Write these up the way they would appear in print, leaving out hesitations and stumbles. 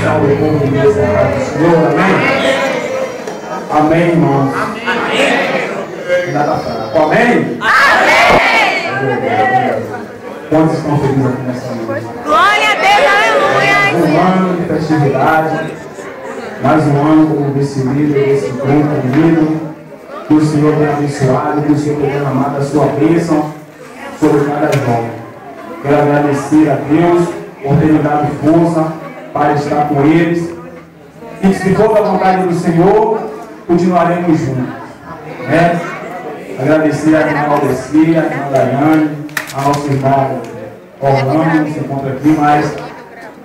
salve o povo de Deus, Senhor, amém? Amém, irmãos. Amém. Nada fraco. Amém? Amém. Quantos estão felizes aqui nessa noite? Glória a Deus, aleluia. Um ano de festividade, mais um ano como vice-líder desse grupo unido. Que o Senhor tenha abençoado, que o Senhor tenha derramado a sua bênção sobre cada jovem. Quero agradecer a Deus por ter me dado força para estar com eles. E se for da vontade do Senhor, continuaremos juntos. Né? Agradecer a irmã Aldeci, a irmã Daiane, a nossa irmã Orlando, que se encontra aqui, mas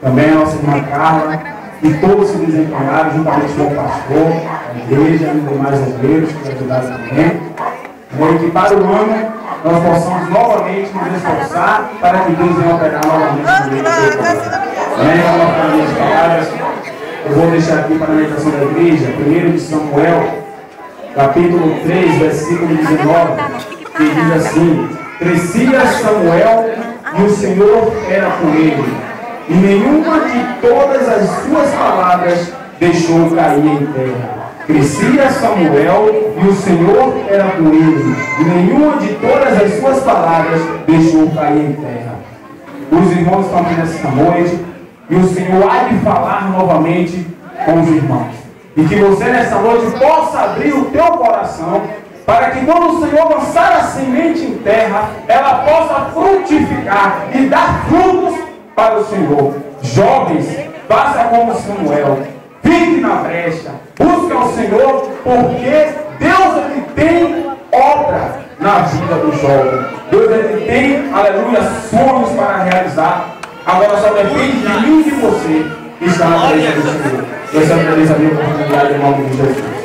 também a nossa irmã Carla, e todos se desempenharam juntamente com o pastor, a igreja e demais obreiros que ajudaram também. E que para o ano nós possamos novamente nos esforçar para que Deus venha operar novamente no meio do seu povo. Eu vou deixar aqui para a meditação da igreja, 1 de Samuel, capítulo 3, versículo 19, que diz assim: crescia Samuel e o Senhor era com ele, e nenhuma de todas as suas palavras deixou cair em terra. Crescia Samuel e o Senhor era com ele, e nenhuma de todas as suas palavras deixou cair em terra. Os irmãos estão aqui nessa noite, e o Senhor há de falar novamente com os irmãos. E que você nessa noite possa abrir o teu coração, para que quando o Senhor lançar a semente em terra, ela possa frutificar e dar frutos para o Senhor. Jovens, faça como Samuel, fique na brecha, busque ao Senhor, porque Deus ele tem obra na vida do jovem. Deus ele tem, aleluia, sonhos para realizar. Agora só depende de mim e de você que está na presença do Senhor. Eu só agradeço a minha oportunidade em nome de Jesus.